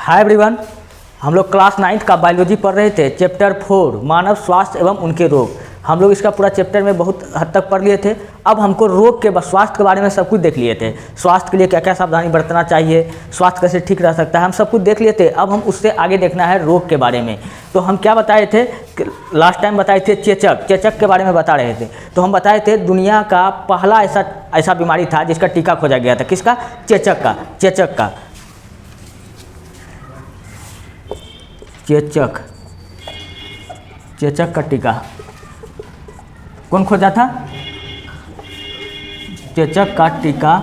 Hi everyone, हम लोग class 9th का बायोलॉजी पढ़ रहे थे। चैप्टर 4 मानव स्वास्थ्य एवं उनके रोग। हम लोग इसका पूरा चैप्टर में बहुत हद तक पढ़ लिए थे। अब हमको रोग के स्वास्थ्य के बारे में सब कुछ देख लिए थे। स्वास्थ्य के लिए क्या क्या सावधानी बरतना चाहिए, स्वास्थ्य कैसे ठीक रह सकता है, हम सब कुछ देख लिए थे। अब हम उससे आगे देखना है रोग के बारे में। तो हम क्या बताए थे, लास्ट टाइम बताए थे चेचक के बारे में बता रहे थे। तो हम बताए थे दुनिया का पहला ऐसा बीमारी था जिसका टीका खोजा गया था। किसका? चेचक का। चेचक का टीका कौन खोजा था? चेचक का टीका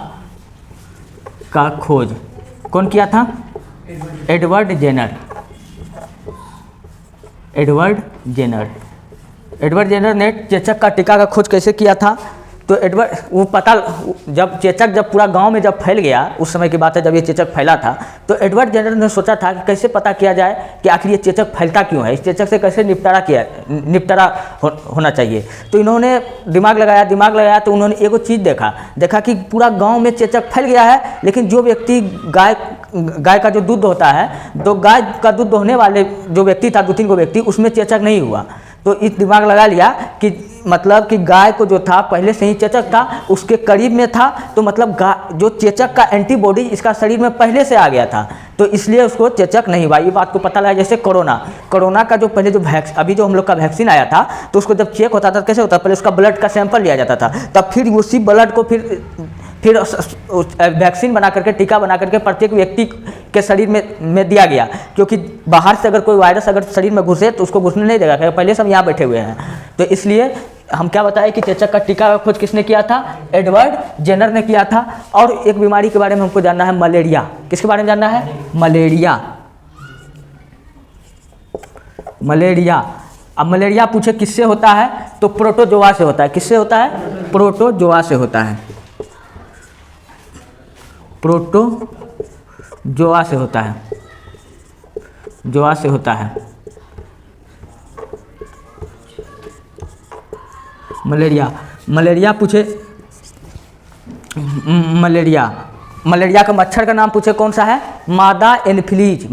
का खोज कौन किया था? एडवर्ड जेनर ने चेचक का टीका का खोज कैसे किया था? तो जब चेचक पूरा गांव में जब फैल गया, उस समय की बात है जब ये चेचक फैला था, तो एडवर्ड जेनर ने सोचा था कि कैसे पता किया जाए कि आखिर ये चेचक फैलता क्यों है, इस चेचक से कैसे निपटारा होना चाहिए। तो इन्होंने दिमाग लगाया तो उन्होंने एगो चीज़ देखा कि पूरा गांव में चेचक फैल गया है, लेकिन जो व्यक्ति गाय का जो दूध होता है, तो गाय का दूध दोहने वाले जो व्यक्ति था, 2-3 गो व्यक्ति, उसमें चेचक नहीं हुआ। तो इस दिमाग लगा लिया कि मतलब कि गाय को जो था पहले से ही चेचक था, उसके करीब में था, तो मतलब जो चेचक का एंटीबॉडी इसका शरीर में पहले से आ गया था, तो इसलिए उसको चेचक नहीं हुआ। ये बात को पता लगा। जैसे कोरोना का जो पहले अभी जो हम लोग का वैक्सीन आया था, तो उसको जब चेक होता था कैसे होता था, पहले उसका ब्लड का सैंपल लिया जाता था, तब फिर उसी ब्लड को फिर वैक्सीन बना करके, टीका बना करके प्रत्येक व्यक्ति के शरीर में दिया गया, क्योंकि बाहर से अगर कोई वायरस अगर शरीर में घुसे तो उसको घुसने नहीं देगा, पहले से हम यहाँ बैठे हुए हैं। तो इसलिए हम क्या बताएं कि चेचक का टीका का खोज किसने किया था? एडवर्ड जेनर ने किया था। और एक बीमारी के बारे में हमको जानना है, मलेरिया। किसके बारे में जानना है? मलेरिया। अब मलेरिया पूछे किससे होता है, तो प्रोटोजोआ से होता है। किससे होता है? प्रोटोजोआ से होता है। प्रोटोजोआ से होता है। मलेरिया पूछे, मलेरिया का मच्छर का नाम पूछे कौन सा है? मादा एनफ्लीज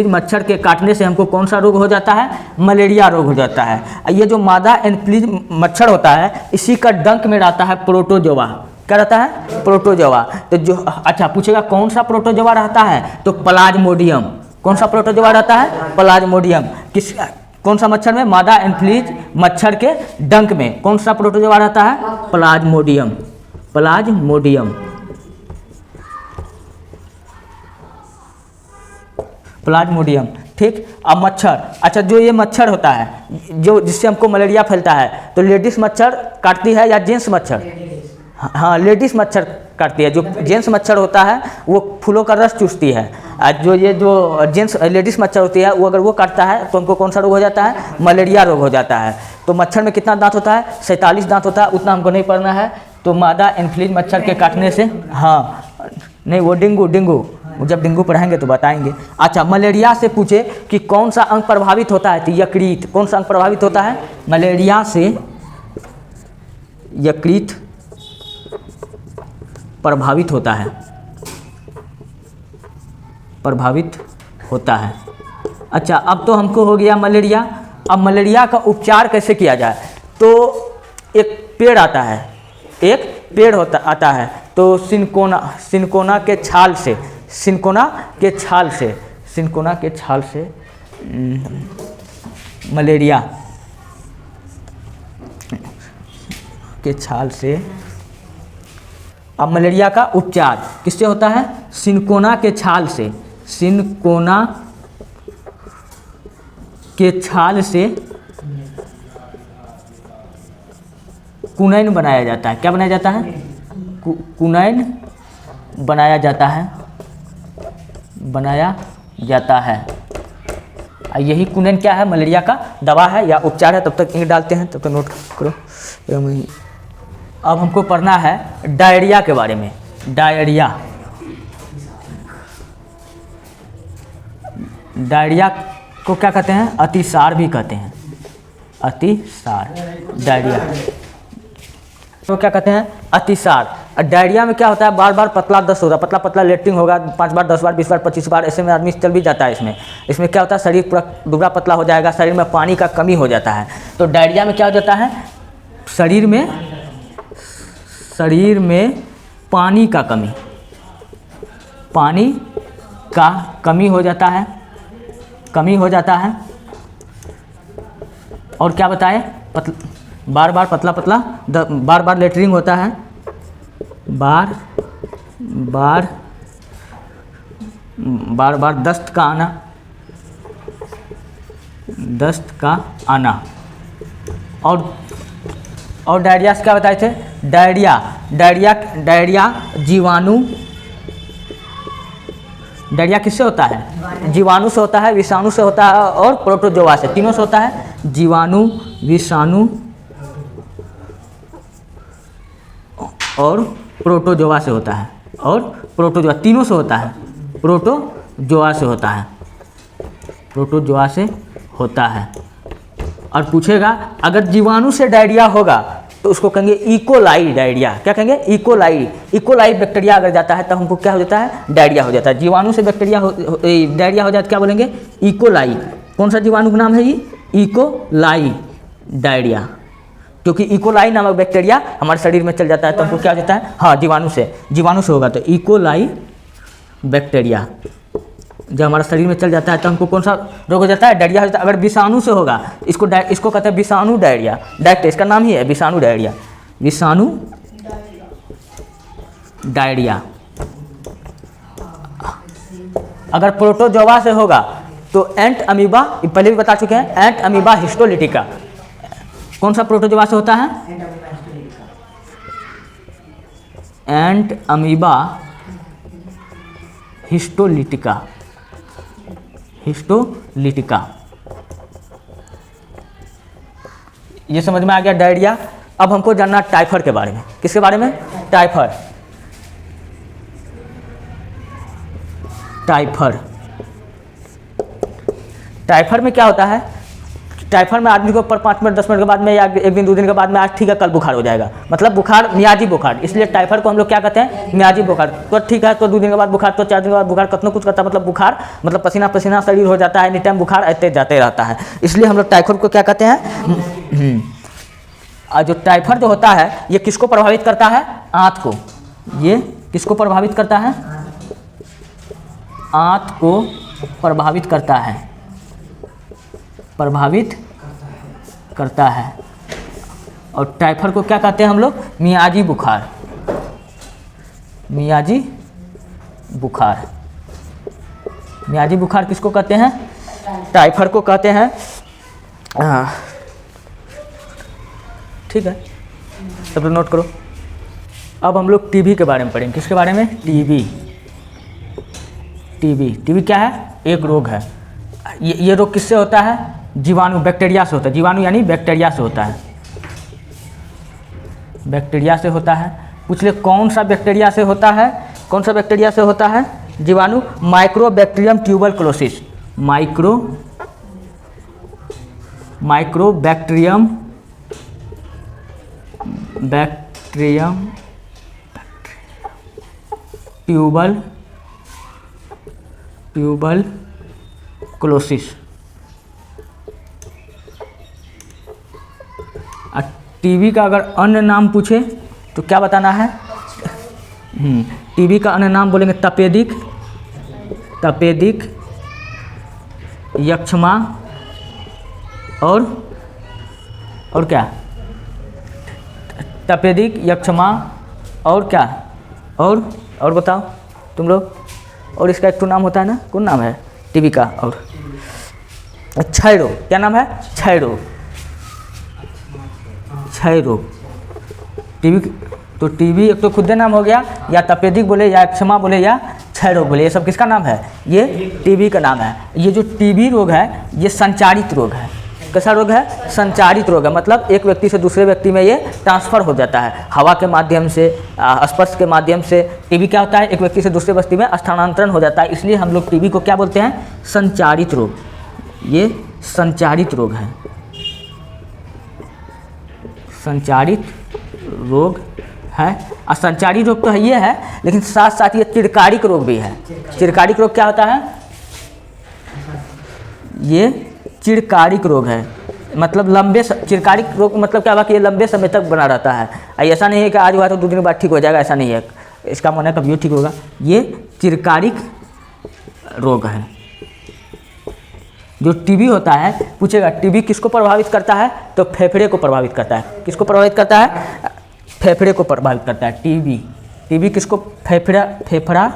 मच्छर के काटने से हमको कौन सा रोग हो जाता है? मलेरिया रोग हो जाता है। ये जो मादा एनफ्लीज मच्छर होता है, इसी का डंक में रहता है प्रोटोजोआ। क्या रहता है? प्रोटोजोआ। तो जो अच्छा पूछेगा कौन सा प्रोटोजोआ रहता है, तो प्लाज्मोडियम। कौन सा प्रोटोजोआ रहता है? प्लाज्मोडियम। कौन सा मच्छर में? मादा एनफ्लीज मच्छर के डंक में कौन सा प्रोटोजोआ रहता है? प्लाज्मोडियम। ठीक। अब मच्छर, अच्छा जो ये मच्छर होता है जो जिससे हमको मलेरिया फैलता है, तो लेडीज मच्छर काटती है या जेंट्स मच्छर? हाँ, लेडीज मच्छर काटती है। जो जेंट्स मच्छर होता है वो फूलों का रस चूसती है। जो लेडीज मच्छर होती है, वो अगर वो काटता है तो हमको कौन सा रोग हो जाता है? मलेरिया रोग हो जाता है। तो मच्छर में कितना दांत होता है? 47 दांत होता है। उतना हमको नहीं पढ़ना है। तो मादा एनफ्लीज मच्छर के काटने से, हाँ नहीं, वो डेंगू जब डेंगू पढ़ाएंगे तो बताएंगे। अच्छा, मलेरिया से पूछे कि कौन सा अंग प्रभावित होता है, तो यकृत। कौन सा अंग प्रभावित होता है? मलेरिया से यकृत प्रभावित होता है। अच्छा, अब तो हमको हो गया मलेरिया। अब मलेरिया का उपचार कैसे किया जाए, तो एक पेड़ आता है, तो सिनकोना के छाल से मलेरिया के छाल से। अब मलेरिया का उपचार किससे होता है? सिनकोना के छाल से कुनैन बनाया जाता है। क्या बनाया जाता है? कुनैन बनाया जाता है। यही कुनैन क्या है? मलेरिया का दवा है या उपचार है। तब तक इंक डालते हैं, तब तक नोट करो। अब हमको पढ़ना है डायरिया के बारे में। डायरिया को क्या कहते हैं? अतिसार भी कहते हैं, अतिसार, डायरिया तो क्या कहते हैं? अतिसार। डायरिया में क्या होता है? बार बार पतला दस्त होता है, पतला पतला लेटरिन होगा, 5 बार 10 बार 20 बार 25 बार, ऐसे में आदमी चल भी जाता है। इसमें क्या होता है? शरीर पूरा दुबला पतला हो जाएगा, शरीर में पानी का कमी हो जाता है। तो डायरिया में क्या हो जाता है? शरीर में पानी का कमी हो जाता है, और क्या बताए? बार बार पतला पतला, बार बार लेटरिंग होता है, बार बार दस्त का आना। और डायरिया से क्या बताए थे? डायरिया जीवाणु, डायरिया किससे होता है? जीवाणु से होता है, विषाणु से होता है और प्रोटोजोआ से, तीनों से होता है। जीवाणु, विषाणु और प्रोटोजोआ से होता है, और प्रोटोजोआ तीनों से होता है, प्रोटोजोआ से होता है। और पूछेगा अगर जीवाणु से डायरिया होगा तो उसको कहेंगे इकोलाई डायरिया। क्या कहेंगे? इकोलाई बैक्टीरिया अगर जाता है तब हमको क्या हो जाता है? डायरिया हो जाता है। जीवाणु से डायरिया हो जाता है, क्या बोलेंगे? इकोलाई। कौन सा जीवाणु का नाम है ये? इकोलाई डायरिया, क्योंकि इकोलाई नामक बैक्टीरिया हमारे शरीर में चल जाता है तो हमको क्या हो जाता है? हाँ, जीवाणु से होगा तो इकोलाई बैक्टीरिया जब हमारे शरीर में चल जाता है तो हमको कौन सा रोग हो जाता है? डायरिया हो जाता है। अगर विषाणु से होगा, इसको कहते हैं विषाणु डायरिया, डायरेक्ट इसका नाम ही है विषाणु डायरिया। अगर प्रोटोजोआ से होगा तो एंट अमीबा, पहले भी बता चुके हैं, एंट अमीबा हिस्टोलिटिका। कौन सा प्रोटोजोआ से होता है? एंट अमीबा हिस्टोलिटिका। ये समझ में आ गया डायरिया। अब हमको जानना टाइफाइड के बारे में। किसके बारे में? टाइफाइड में क्या होता है? टाइफाइड में आदमी को ऊपर 5 मिनट 10 मिनट के बाद में या 1 दिन 2 दिन के बाद में आज ठीक है कल बुखार हो जाएगा, मतलब बुखार मियाजी बुखार। इसलिए टाइफाइड को हम लोग क्या कहते हैं? मियाजी बुखार। तो ठीक है, तो 2 दिन के बाद बुखार, तो 4 दिन के बाद बुखार, कतना कुछ करता है, मतलब बुखार, मतलब पसीना पसीना शरीर हो जाता है, एनी टाइम बुखार आते जाते रहता है। इसलिए हम लोग टाइफाइड को क्या कहते हैं? जो टाइफाइड जो होता है ये किसको प्रभावित करता है? आंत को। ये किसको प्रभावित करता है? आंत को प्रभावित करता है। और टाइफाइड को क्या कहते हैं हम लोग? मियाजी बुखार किसको कहते हैं? टाइफाइड को कहते हैं। ठीक है, सब लोग नोट करो। अब हम लोग टीबी के बारे में पढ़ेंगे। किसके बारे में? टीबी क्या है? एक रोग है। ये रोग किससे होता है? जीवाणु, बैक्टीरिया से होता है। जीवाणु यानी बैक्टीरिया से होता है। पूछ ले कौन सा बैक्टीरिया से होता है? जीवाणु mycobacterium tuberculosis. Mycobacterium tuberculosis. TB का अगर अन्य नाम पूछे तो क्या बताना है? टीबी का अन्य नाम बोलेंगे तपेदिक, यक्ष्मा और क्या? तपेदिक, यक्ष्मा और क्या? और बताओ तुम लोग। और इसका एक तो नाम होता है ना, कौन नाम है टीबी का? और क्षय रोग। क्या नाम है? क्षय रोग। टीबी एक तो खुद नाम हो गया, या तपेदिक बोले, या क्षमा बोले, या क्षय रोग बोले। ये सब किसका नाम है? ये टीबी का नाम है। ये जो टीबी रोग है ये संचारित रोग है। कैसा रोग है? संचारित रोग है। मतलब एक व्यक्ति से दूसरे व्यक्ति में ये ट्रांसफर हो जाता है, हवा के माध्यम से, स्पर्श के माध्यम से। टीबी क्या होता है? एक व्यक्ति से दूसरे व्यक्ति में स्थानांतरण हो जाता है। इसलिए हम लोग टीबी को क्या बोलते हैं? संचारित रोग। ये संचारित रोग है, संचारित रोग है। और संचारित रोग तो है ये है, लेकिन साथ साथ ये चिरकारिक रोग भी है। चिरकारिक रोग क्या होता है? ये चिरकारिक रोग है, मतलब चिरकारिक रोग मतलब क्या हुआ कि ये लंबे समय तक बना रहता है। ऐसा नहीं है कि आज हुआ तो 2 दिन बाद ठीक हो जाएगा, ऐसा नहीं है। इसका मन है कभी ठीक होगा। ये चिरकारिक रोग है। जो टीबी होता है, पूछेगा टीबी किसको प्रभावित करता है, तो फेफड़े को प्रभावित करता है। किसको प्रभावित करता है? फेफड़े को प्रभावित करता है। टीबी किसको? फेफड़ा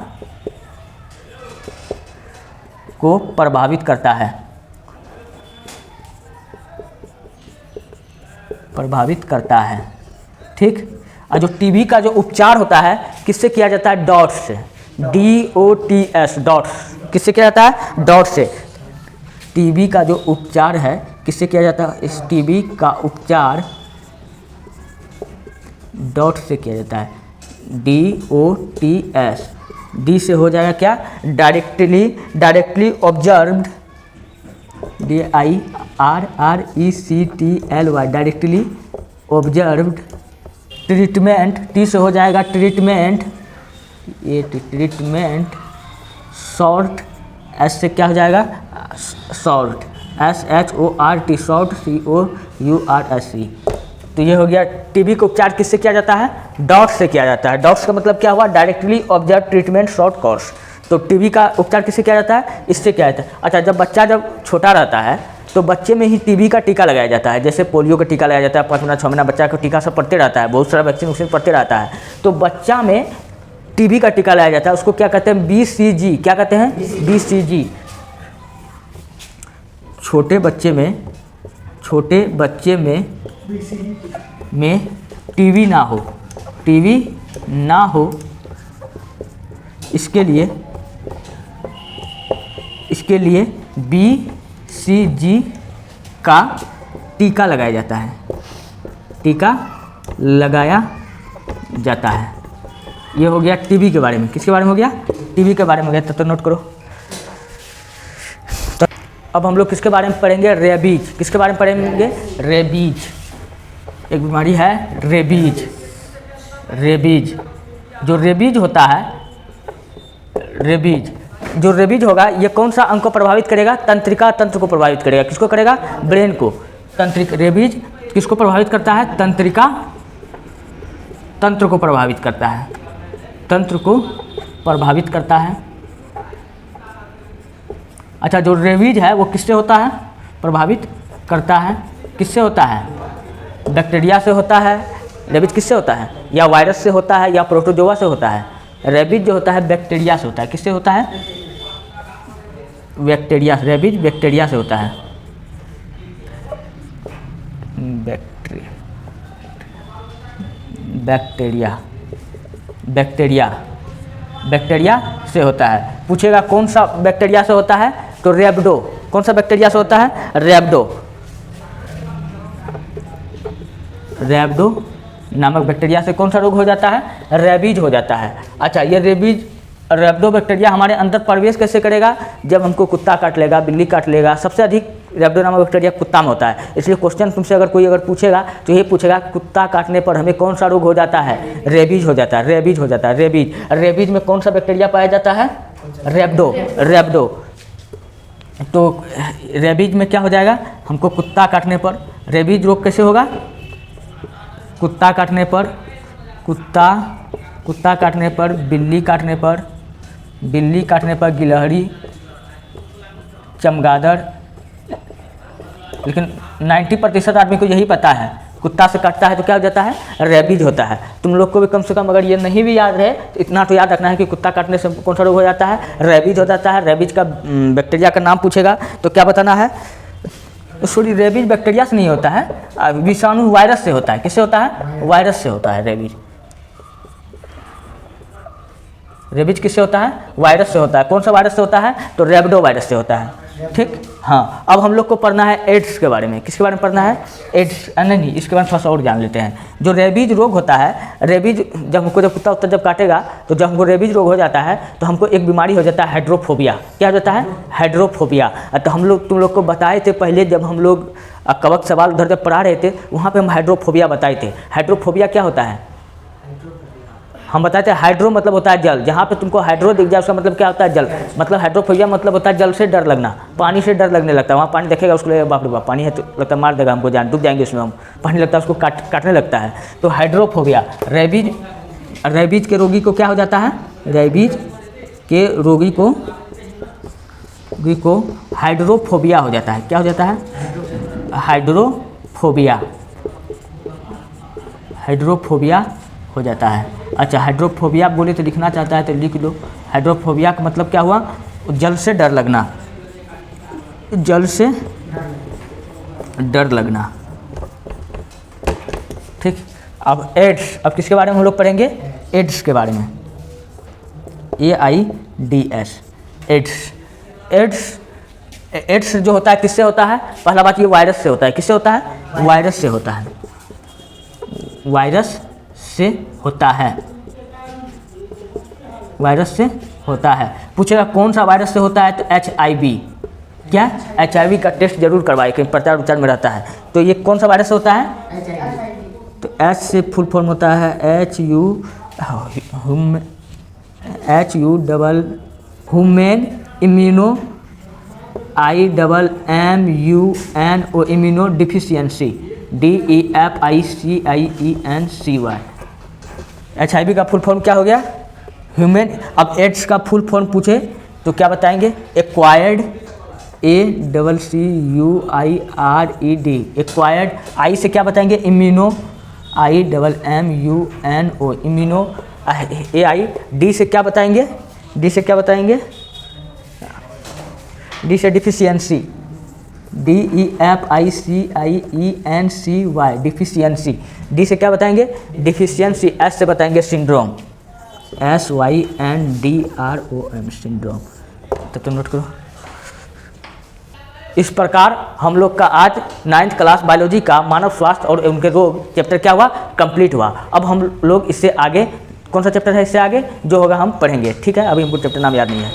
को प्रभावित करता है, प्रभावित करता है। ठीक। और जो टीबी का जो उपचार होता है किससे किया जाता है? डॉट्स से, DOTS, डॉट्स। किससे किया जाता है? डॉट्स से। टीबी का जो उपचार है किससे किया जाता है? इस टीबी का उपचार डॉट से किया जाता है, DOTS। डी से हो जाएगा क्या? Directly observed, DIRRECTLY, directly observed treatment. T से हो जाएगा ट्रीटमेंट, ये ट्रीटमेंट। शॉर्ट, एस से क्या हो जाएगा? Short, SHORT, short, COURSE। तो ये हो गया। टीबी का उपचार किससे किया जाता है? डॉट्स से किया जाता है। डॉट्स का मतलब क्या हुआ? Directly observe treatment short course. तो टीबी का उपचार किससे किया जाता है? इससे किया जाता है। अच्छा, जब बच्चा छोटा रहता है तो बच्चे में ही टीबी का टीका लगाया जाता है। जैसे पोलियो का टीका लगाया जाता है, 5 महीना 6 महीना बच्चा का टीका सब पड़ते रहता है, बहुत सारा वैक्सीन पड़ते रहता है। तो बच्चा में टीबी का टीका लगाया जाता है, उसको क्या कहते हैं? BCG। क्या कहते हैं? BCG। छोटे बच्चे में टीबी ना हो, इसके लिए BCG का टीका लगाया जाता है, ये हो गया टीबी के बारे में। किसके बारे में हो गया? टीबी के बारे में हो गया। तो नोट करो। तो अब हम लोग किसके बारे में पढ़ेंगे? रेबीज। किसके बारे में पढ़ेंगे? रेबीज। एक बीमारी है रेबीज। जो रेबीज होता है, जो रेबीज होगा, ये कौन सा अंग को प्रभावित करेगा? तंत्रिका तंत्र को प्रभावित करेगा। किसको करेगा? ब्रेन को। रेबीज किसको प्रभावित करता है? तंत्रिका तंत्र को प्रभावित करता है, अच्छा, जो रेबीज है वो किससे होता है? प्रभावित करता है। किससे होता है? बैक्टीरिया से होता है। रेबीज किससे होता है? या वायरस से होता है या प्रोटोजोआ से होता है। रेबीज जो होता है बैक्टीरिया से होता है। किससे होता है? रेबीज बैक्टीरिया से होता है। बैक्टीरिया से होता है। पूछेगा कौन सा बैक्टीरिया से होता है? तो रैबिडो। कौन सा बैक्टीरिया से होता है? रैबिडो नामक बैक्टीरिया से कौन सा रोग हो जाता है? रेबीज हो जाता है। अच्छा, ये रैबिडो बैक्टीरिया हमारे अंदर प्रवेश कैसे करेगा? जब हमको कुत्ता काट लेगा, बिल्ली काट लेगा। सबसे अधिक रैबिडो नामक बैक्टीरिया कुत्ता में होता है। इसलिए क्वेश्चन तुमसे अगर कोई पूछेगा तो ये पूछेगा कुत्ता काटने पर हमें कौन सा रोग हो जाता है? रेबीज हो जाता है। रेबीज में कौन सा बैक्टीरिया पाया जाता है? रैबिडो। तो रेबीज में क्या हो जाएगा? हमको कुत्ता काटने पर रेबीज रोग कैसे होगा? कुत्ता काटने पर, बिल्ली काटने पर, गिलहरी, चमगादड़। लेकिन 90% आदमी को यही पता है, कुत्ता से काटता है तो क्या हो जाता है? रेबीज होता है। तुम लोग को भी कम से कम अगर ये नहीं भी याद है तो इतना तो याद रखना है कि कुत्ता काटने से कौन सा रोग हो जाता है? रेबीज हो जाता है। रेबीज का बैक्टीरिया का नाम पूछेगा तो क्या बताना है? सॉरी, रेबीज बैक्टीरिया से नहीं होता है, विषाणु वायरस से होता है। किससे होता है? वायरस से होता है रेबीज। रेबीज किससे होता है? वायरस से होता है। कौन सा वायरस से होता है? तो रैबिडो वायरस से होता है। ठीक। हाँ, अब हम लोग को पढ़ना है एड्स के बारे में। किसके बारे में पढ़ना है? एड्स। नहीं, इसके बारे में थोड़ा सा और जान लेते हैं। जो रेबीज रोग होता है, रेबीज जब हमको जब कुत्ता उत्ता जब काटेगा तो जब हमको रेबीज रोग हो जाता है तो हमको एक बीमारी हो जाता है हाइड्रोफोबिया। क्या हो जाता है? हाइड्रोफोबिया। तो हम लोग तुम लोग को बताए थे पहले जब हम लोग कवक सवाल उधर जब पढ़ा रहे थे वहाँ पे हम हाइड्रोफोबिया बताए थे। हाइड्रोफोबिया क्या होता है? हम बताए थे हाइड्रो मतलब होता है जल। जहाँ पे तुमको हाइड्रो दिख जाए उसका मतलब क्या होता है? जल। मतलब हाइड्रोफोबिया मतलब होता है जल से डर लगना, पानी से डर लगने लगता है। वहाँ पानी देखेगा उसको लगेगा बाप रे बाप पानी है तो लगता है मार देगा हमको, जान डूब जाएंगे इसमें हम, पानी लगता है उसको काटने लगता है। तो हाइड्रोफोबिया। रेबीज के रोगी को क्या हो जाता है? रेबीज के रोगी को हाइड्रोफोबिया हो जाता है। क्या हो जाता है? हाइड्रोफोबिया हो जाता है। अच्छा, हाइड्रोफोबिया बोले तो लिखना चाहता है तो लिख लो। हाइड्रोफोबिया का मतलब क्या हुआ? जल से डर लगना, जल से डर लगना। ठीक। अब एड्स, अब किसके बारे में हम लोग पढ़ेंगे? एड्स के बारे में। AIDS, ads. एड्स जो होता है किससे होता है? पहला बात ये वायरस से होता है। किससे होता है? वायरस से होता है। वायरस से होता है। वायरस से होता है। पूछेगा कौन सा वायरस से होता है तो HIV। क्या? HIV का टेस्ट जरूर करवाए, कहीं प्रचार उचार में रहता है। तो ये कौन सा वायरस से होता है? तो H से फुल फॉर्म होता है human immuno IMMUNO immuno deficiency DEFICIENCY। HIV का फुल फॉर्म क्या हो गया? ह्यूमन। अब एड्स का फुल फॉर्म पूछे तो क्या बताएंगे? Acquired, ACCUIRED, acquired. आई से क्या बताएंगे? Immuno, IMMUNO immuno, AI। D से क्या बताएंगे? डी से क्या बताएंगे? डी से डिफिशियंसी, DEFICIENCY, डिफिशियंसी। डी से क्या बताएंगे? डिफिशियंसी। एस से बताएंगे सिंड्रोम, SYNDROM, सिंड्रोम। तो नोट करो। इस प्रकार हम लोग का आज 9th क्लास बायोलॉजी का मानव स्वास्थ्य और उनके रोग चैप्टर क्या हुआ? कंप्लीट हुआ। अब हम लोग इससे आगे कौन सा चैप्टर है? इससे आगे जो होगा हम पढ़ेंगे। ठीक है, अभी हमको चैप्टर नाम याद नहीं है।